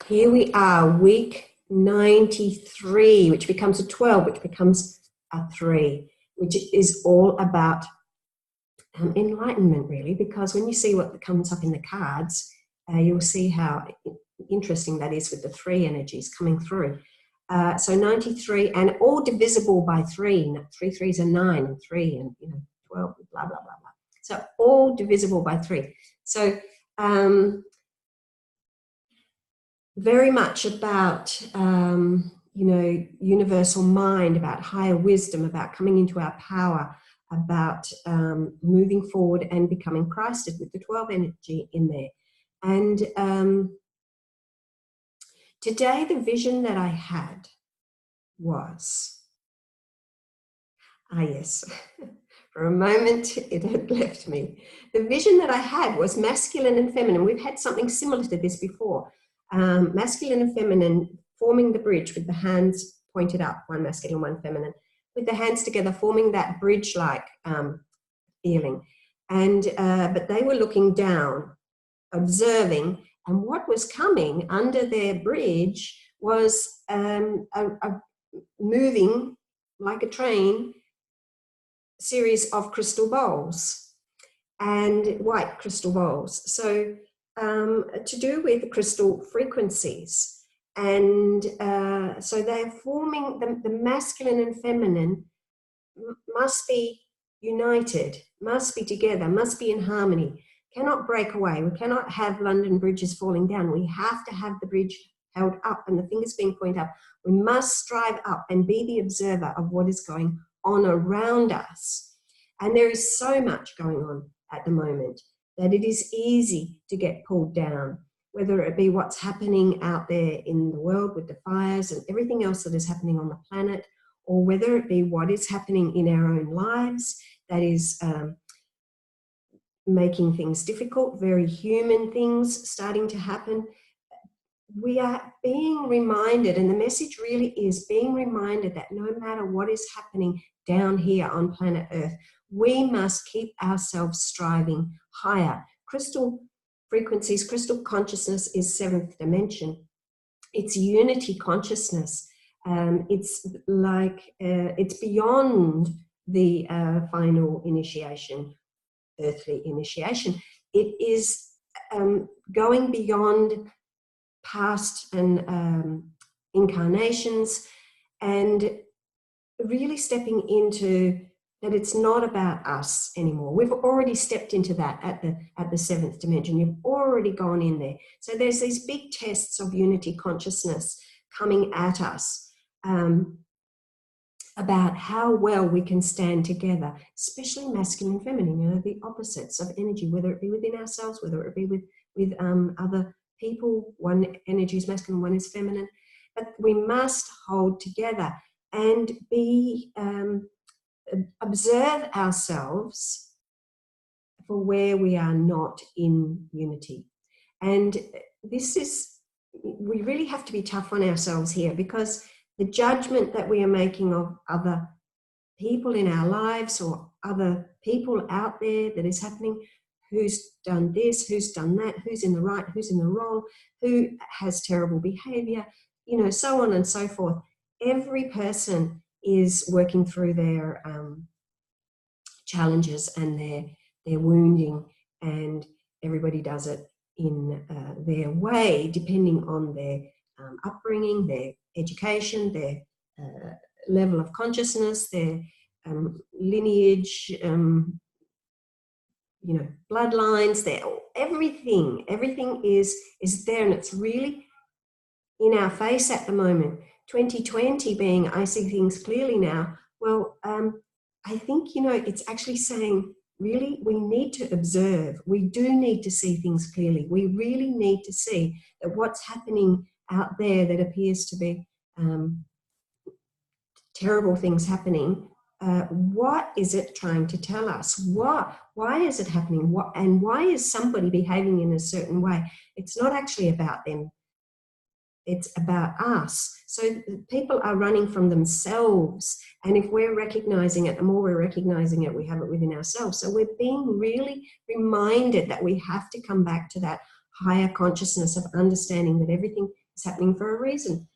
Here we are, week 93, which becomes a 12, which becomes a 3, which is all about enlightenment, really, because when you see what comes up in the cards, you'll see how interesting that is with the 3 energies coming through. So 93, and all divisible by 3. 3 threes are 9, and 3, and 12, blah, blah, blah, blah. So all divisible by 3. So very much about, universal mind, about higher wisdom, about coming into our power, about moving forward and becoming Christed with the 12 energy in there. And today, the vision that I had was, yes, for a moment it had left me. The vision that I had was masculine and feminine. We've had something similar to this before. Masculine and feminine forming the bridge with the hands pointed up, one masculine, one feminine, with the hands together forming that bridge-like feeling. And but they were looking down, observing, and what was coming under their bridge was a moving, like a train, series of crystal bowls, and white crystal bowls. So to do with crystal frequencies. And so they're forming, the masculine and feminine must be united, must be together, must be in harmony, cannot break away. We cannot have London bridges falling down. We have to have the bridge held up and the fingers being pointed up. We must strive up and be the observer of what is going on around us. And there is so much going on at the moment that it is easy to get pulled down, whether it be what's happening out there in the world with the fires and everything else that is happening on the planet, or whether it be what is happening in our own lives that is making things difficult, very human things starting to happen. We are being reminded, and the message really is being reminded that no matter what is happening down here on planet Earth, we must keep ourselves striving higher. Crystal frequencies, crystal consciousness is 7th dimension. It's unity consciousness. It's like, it's beyond the final initiation, earthly initiation. It is going beyond past and incarnations, and really stepping into that it's not about us anymore. We've already stepped into that at the 7th dimension. You've already gone in there. So there's these big tests of unity consciousness coming at us about how well we can stand together, especially masculine and feminine, the opposites of energy, whether it be within ourselves, whether it be with other people. One energy is masculine, one is feminine. But we must hold together and be observe ourselves for where we are not in unity. And this is, we really have to be tough on ourselves here, because the judgment that we are making of other people in our lives or other people out there that is happening, who's done this, who's done that, who's in the right, who's in the wrong, who has terrible behavior, so on and so forth. Every person is working through their challenges and their wounding, and everybody does it in their way, depending on their upbringing, their education, their level of consciousness, their lineage, bloodlines, their everything is there, and it's really in our face at the moment. 2020 being, I see things clearly now. Well, I think, it's actually saying, really, we need to observe. We do need to see things clearly. We really need to see that what's happening out there that appears to be terrible things happening, what is it trying to tell us? Why is it happening? Why is somebody behaving in a certain way? It's not actually about them. It's about us. So people are running from themselves. And if we're recognizing it, the more we're recognizing it, we have it within ourselves. So we're being really reminded that we have to come back to that higher consciousness of understanding that everything It's happening for a reason.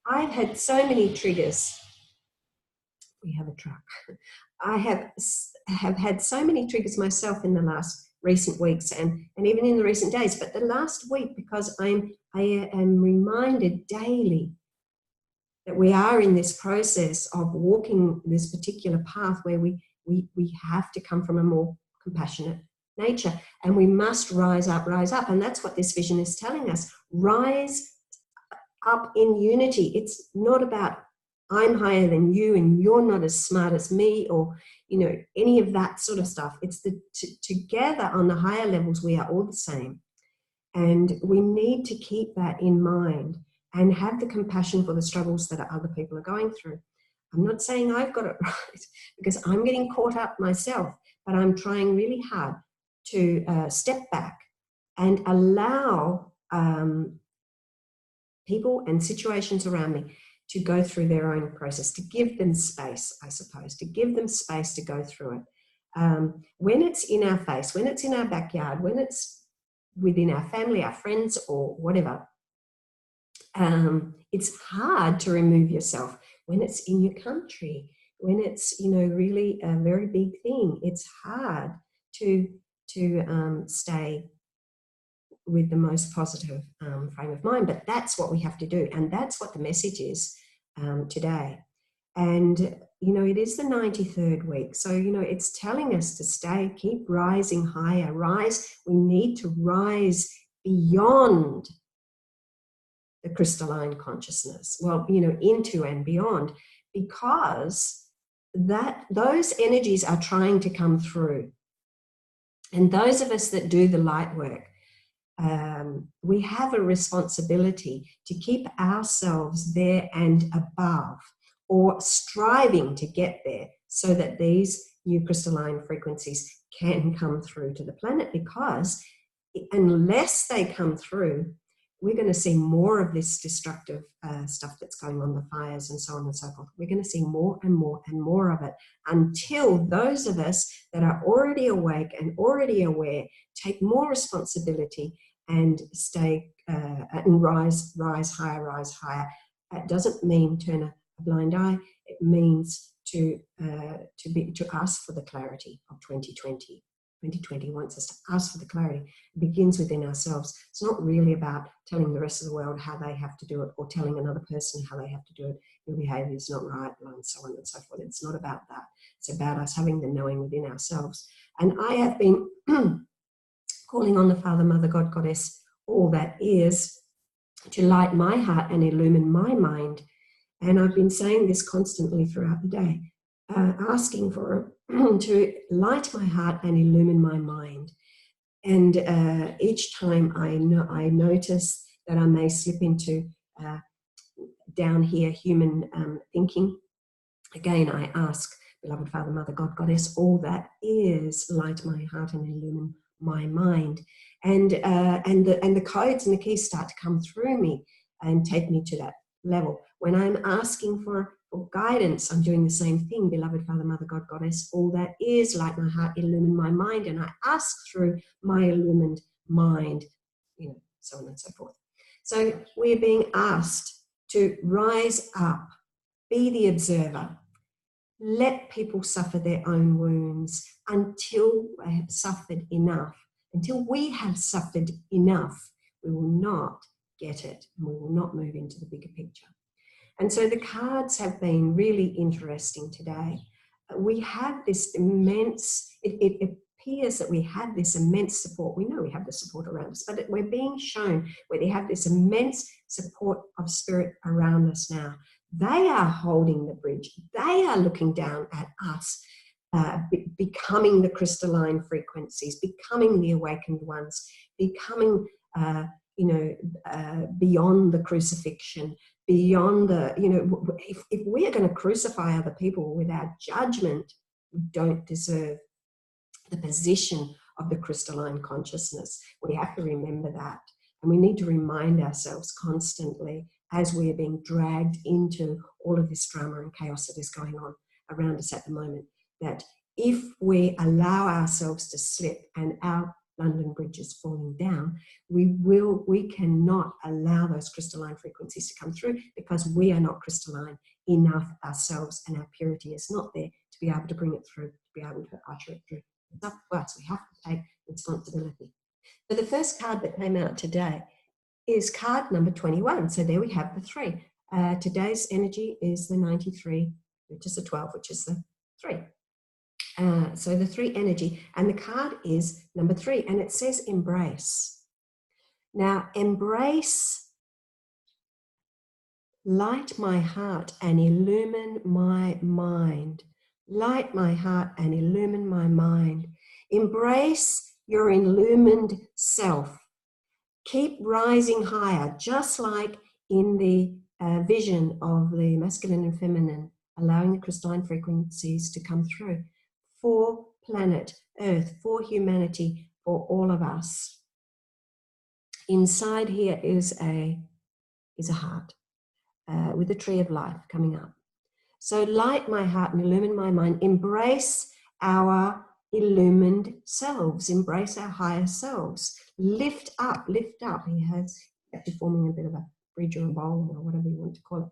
I've had so many triggers. We have a truck. I have had so many triggers myself in the last recent weeks and even in the recent days. But the last week, because I am reminded daily that we are in this process of walking this particular path where we have to come from a more compassionate nature, and we must rise up. And that's what this vision is telling us. Rise up in unity. It's not about I'm higher than you and you're not as smart as me, or any of that sort of stuff. It's together on the higher levels we are all the same, and we need to keep that in mind and have the compassion for the struggles that other people are going through. I'm not saying I've got it right, because I'm getting caught up myself, but I'm trying really hard to step back and allow people and situations around me to go through their own process, to give them space, I suppose, to give them space to go through it. When it's in our face, when it's in our backyard, when it's within our family, our friends, or whatever, it's hard to remove yourself. When it's in your country, when it's really a very big thing, it's hard to stay with the most positive frame of mind. But that's what we have to do, and that's what the message is today. And it is the 93rd week, so it's telling us to keep rising higher. We need to rise beyond the crystalline consciousness, into and beyond, because those energies are trying to come through. And those of us that do the light work, we have a responsibility to keep ourselves there and above, or striving to get there, so that these new crystalline frequencies can come through to the planet. Because unless they come through, we're going to see more of this destructive stuff that's going on, the fires and so on and so forth. We're going to see more and more and more of it, until those of us that are already awake and already aware take more responsibility and stay and rise higher. It doesn't mean turn a blind eye. It means to ask for the clarity of 2020. 2020 wants us to ask for the clarity. It begins within ourselves. It's not really about telling the rest of the world how they have to do it, or telling another person how they have to do it. Your behavior is not right, and so on and so forth. It's not about that. It's about us having the knowing within ourselves. And I have been calling on the Father, Mother, God, Goddess, all that is, to light my heart and illumine my mind. And I've been saying this constantly throughout the day, asking for to light my heart and illumine my mind. And each time I notice that I may slip into down here human thinking, again I ask, beloved Father, Mother, God, Goddess, all that is, light my heart and illumine my mind. And the codes and the keys start to come through me and take me to that level. When I'm asking for guidance, I'm doing the same thing. Beloved Father, Mother, God, Goddess, all that is, light my heart, illumine my mind. And I ask through my illumined mind, so on and so forth. So we're being asked to rise up, be the observer, let people suffer their own wounds until they have suffered enough. Until we have suffered enough, we will not get it, and we will not move into the bigger picture. And so the cards have been really interesting today. We have this immense, it appears that we have this immense support. We know we have the support around us, but we're being shown where they have this immense support of spirit around us now. They are holding the bridge. They are looking down at us, becoming the crystalline frequencies, becoming the awakened ones, becoming, beyond the crucifixion, beyond the, if we're going to crucify other people without judgment, we don't deserve the position of the crystalline consciousness. We have to remember that. And we need to remind ourselves constantly, as we are being dragged into all of this drama and chaos that is going on around us at the moment, that if we allow ourselves to slip and London bridges falling down, we cannot allow those crystalline frequencies to come through, because we are not crystalline enough ourselves, and our purity is not there to be able to bring it through, to be able to usher it through. It's up to us. We have to take responsibility. So the first card that came out today is card number 21. So there we have the 3. Today's energy is the 93, which is the 12, which is the 3. So the 3 energy, and the card is number 3, and it says embrace. Now, embrace, light my heart and illumine my mind. Light my heart and illumine my mind. Embrace your illumined self. Keep rising higher, just like in the vision of the masculine and feminine, allowing the crystalline frequencies to come through for planet Earth, for humanity, for all of us. Inside here is a heart with the tree of life coming up. So light my heart and illumine my mind. Embrace our illumined selves. Embrace our higher selves. Lift up, lift up. He has actually forming a bit of a bridge or a bowl or whatever you want to call it.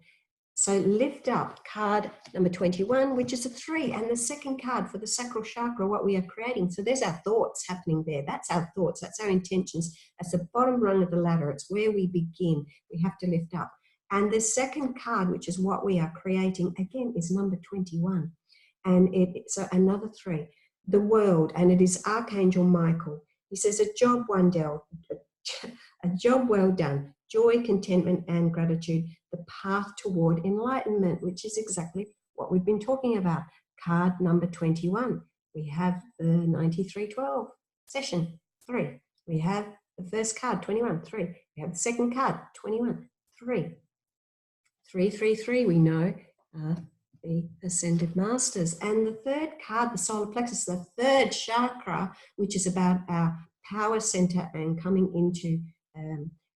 So lift up, card number 21, which is a 3, and the second card for the sacral chakra, what we are creating. So there's our thoughts happening there. That's our thoughts. That's our intentions. That's the bottom rung of the ladder. It's where we begin. We have to lift up. And the second card, which is what we are creating, again, is number 21. And it's another 3, the world, and it is Archangel Michael. He says, a job well done, joy, contentment, and gratitude, the path toward enlightenment, which is exactly what we've been talking about. Card number 21. We have the 9312 session 3. We have the first card, 21, 3. We have the second card, 21, 3. 333, we know, the Ascended Masters. And the third card, the solar plexus, the third chakra, which is about our power center and coming into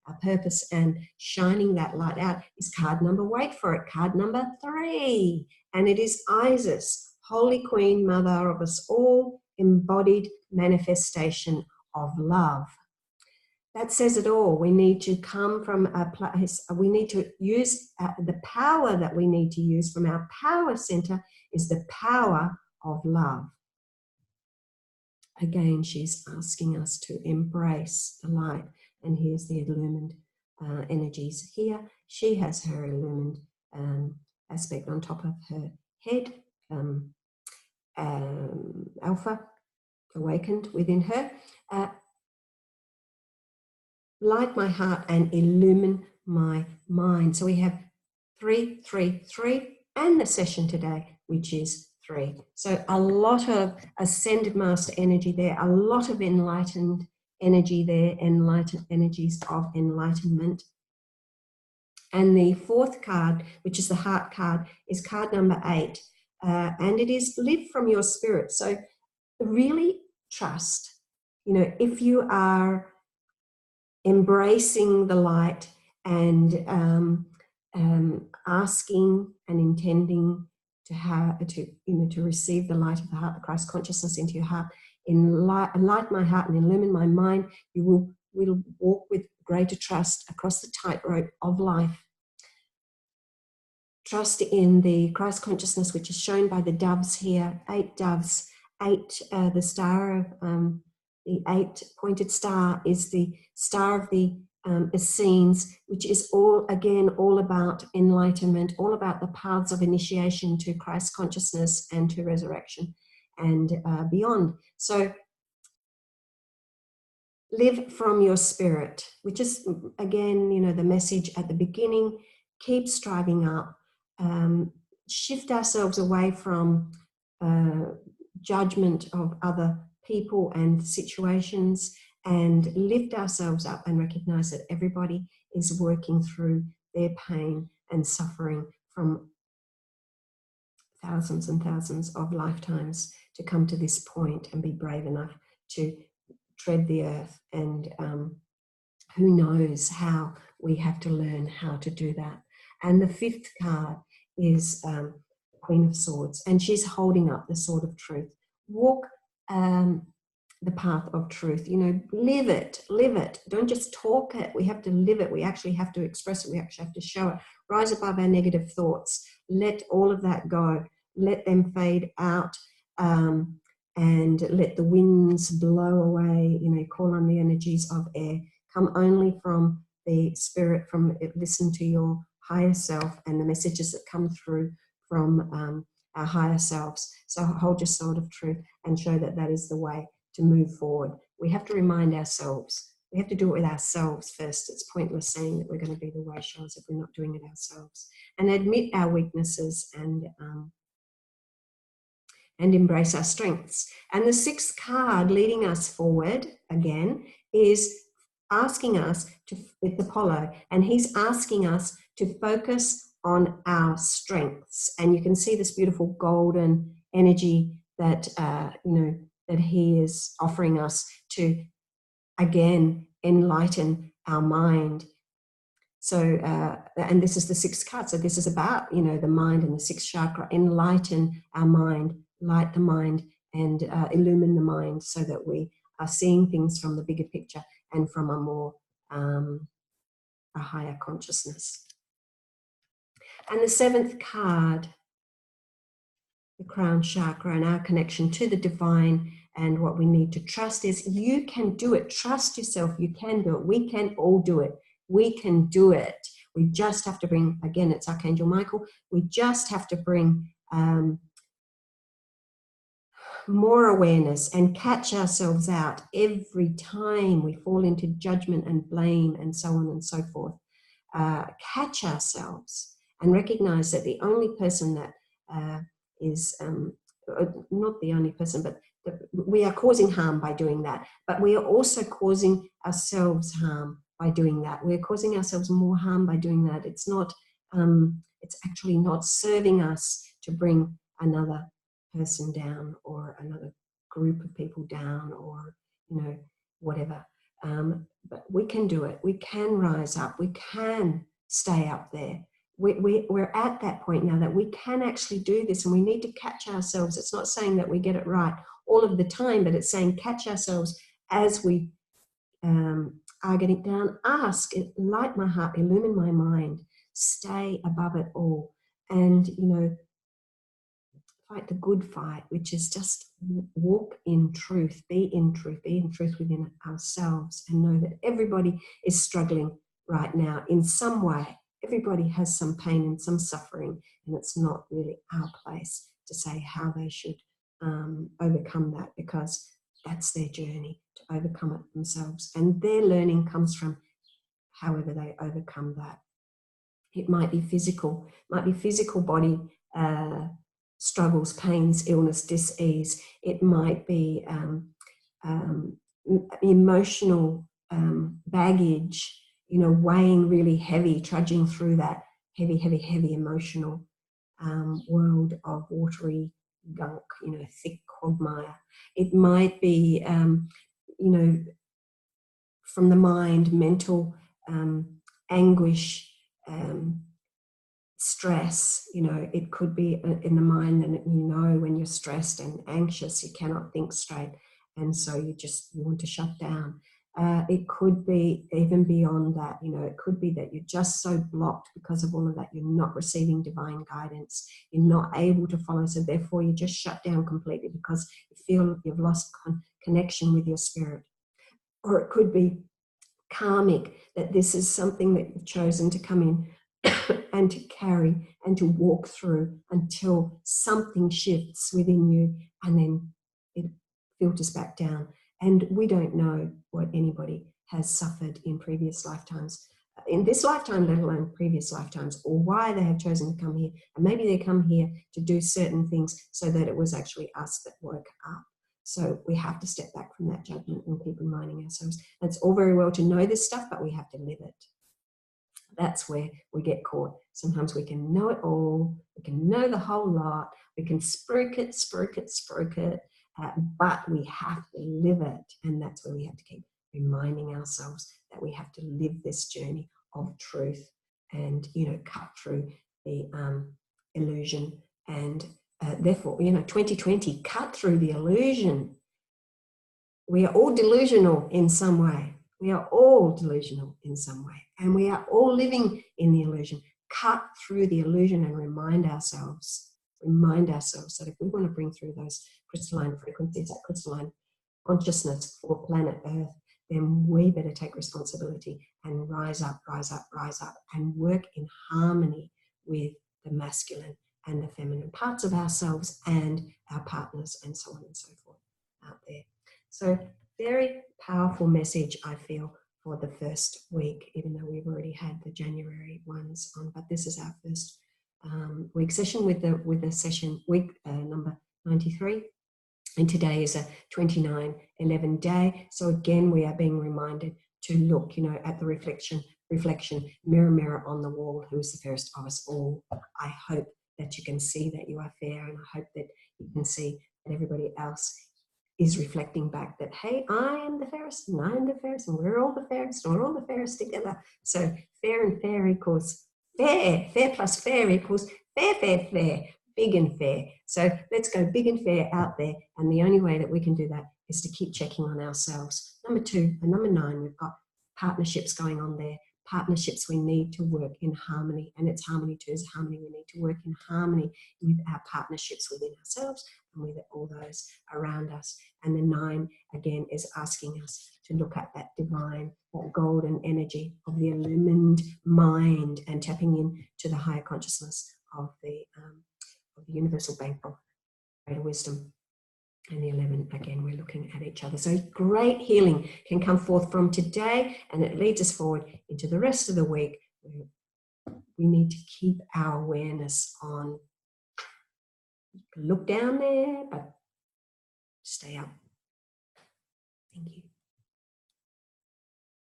our purpose and shining that light out, is card number, wait for it, card number 3. And it is Isis, Holy Queen, Mother of us all, embodied manifestation of love. That says it all. We need to come from a place, we need to use the power that we need to use from our power center is the power of love. Again, she's asking us to embrace the light. And here's the illumined energies here. She has her illumined aspect on top of her head, Alpha, awakened within her. Light my heart and illumine my mind. So we have 3, 3, 3, and the session today, which is 3. So a lot of Ascended Master energy there, a lot of enlightened energy there, enlightened energies of enlightenment. And the fourth card, which is the heart card, is card number 8. And it is live from your spirit. So really trust, if you are embracing the light and asking and intending to receive the light of the heart, the Christ consciousness into your heart, light my heart and illumine my mind, you will walk with greater trust across the tightrope of life. Trust in the Christ consciousness, which is shown by the doves here, 8 doves, 8, the star of the 8-pointed star is the star of the Essenes, which is all about enlightenment, all about the paths of initiation to Christ consciousness and to resurrection and beyond. So live from your spirit, which is, again, the message at the beginning. Keep striving up. Shift ourselves away from judgment of other people and situations, and lift ourselves up and recognize that everybody is working through their pain and suffering from thousands and thousands of lifetimes to come to this point and be brave enough to tread the earth. And who knows how we have to learn how to do that. And the 5th card is Queen of Swords, and she's holding up the sword of truth. Walk the path of truth. You know, live it, live it. Don't just talk it. We have to live it. We actually have to express it. We actually have to show it. Rise above our negative thoughts. Let all of that go. Let them fade out, and let the winds blow away. You know, call on the energies of air. Come only from the spirit, from it. Listen to your higher self and the messages that come through from our higher selves. So hold your sword of truth and show that that is the way to move forward. We have to remind ourselves. We have to do it with ourselves first. It's pointless saying that we're going to be the way showers if we're not doing it ourselves. And admit our weaknesses and embrace our strengths. And the sixth card leading us forward again is asking us to, with Apollo, and he's asking us to focus on our strengths. And you can see this beautiful golden energy that that he is offering us to again enlighten our mind. So and this is the sixth card, so this is about the mind and the sixth chakra. Enlighten our mind, light the mind, and illumine the mind, so that we are seeing things from the bigger picture and from a more a higher consciousness. And the seventh card, the crown chakra, and our connection to the divine, and what we need to trust is you can do it. Trust yourself. You can do it. We can all do it. We can do it. We just have to bring, again, it's Archangel Michael. We just have to bring more awareness and catch ourselves out every time we fall into judgment and blame and so on and so forth. Catch ourselves and recognize that the only person that is not the only person, but we are causing harm by doing that, but we are also causing ourselves harm by doing that. We're causing ourselves more harm by doing that. It's not, it's actually not serving us to bring another person down or another group of people down, or whatever. But we can do it. We can rise up. We can stay up there. We're at that point now that we can actually do this, and we need to catch ourselves. It's not saying that we get it right all of the time, but it's saying catch ourselves as we are getting down. Ask, light my heart, illumine my mind, stay above it all, and fight the good fight, which is just walk in truth, be in truth within ourselves, and know that everybody is struggling right now in some way. Everybody has some pain and some suffering, and it's not really our place to say how they should overcome that, because that's their journey to overcome it themselves, and their learning comes from however they overcome that. It might be physical body struggles, pains, illness, dis-ease. It might be emotional baggage, weighing really heavy, trudging through that heavy emotional world of watery gunk, thick quagmire. It might be, from the mind, mental anguish, stress. It could be in the mind, and when you're stressed and anxious, you cannot think straight, and so you want to shut down. It could be even beyond that. It could be that you're just so blocked because of all of that, you're not receiving divine guidance, you're not able to follow, so therefore you just shut down completely because you feel you've lost connection with your spirit. Or it could be karmic, that this is something that you've chosen to come in and to carry and to walk through until something shifts within you, and then it filters back down. And we don't know what anybody has suffered in previous lifetimes, in this lifetime, let alone previous lifetimes, or why they have chosen to come here. And maybe they come here to do certain things so that it was actually us that woke up. So we have to step back from that judgment and keep reminding ourselves. And it's all very well to know this stuff, but we have to live it. That's where we get caught. Sometimes we can know it all, we can know the whole lot, we can spruik it, but we have to live it. And that's where we have to keep reminding ourselves that we have to live this journey of truth and, cut through the illusion. And therefore, 2020, cut through the illusion. We are all delusional in some way. We are all delusional in some way. And we are all living in the illusion. Cut through the illusion and remind ourselves that if we want to bring through those crystalline frequencies, that crystalline consciousness for planet Earth, then we better take responsibility and rise up, and work in harmony with the masculine and the feminine parts of ourselves and our partners and so on and so forth out there. So very powerful message, I feel, for the first week, even though we've already had the January ones on, but this is our first week session with the session week number 93. And today is a 29/11 day. So again, we are being reminded to look, at the reflection, mirror on the wall, who is the fairest of us all. I hope that you can see that you are fair, and I hope that you can see that everybody else is reflecting back that, hey, I am the fairest, and I am the fairest, and we're all the fairest, and we're all the fairest together. So fair and fair equals fair. Fair plus fair equals fair. Big and fair. So let's go big and fair out there. And the only way that we can do that is to keep checking on ourselves. Number 2 and number 9, we've got partnerships going on there. Partnerships, we need to work in harmony. And it's harmony too, is harmony. We need to work in harmony with our partnerships within ourselves and with all those around us. And the 9, again, is asking us to look at that divine, that golden energy of the illumined mind and tapping into the higher consciousness of the universal bank of greater wisdom. And the 11, again, we're looking at each other. So great healing can come forth from today, and it leads us forward into the rest of the week. We need to keep our awareness on. Look down there, but stay up. Thank you.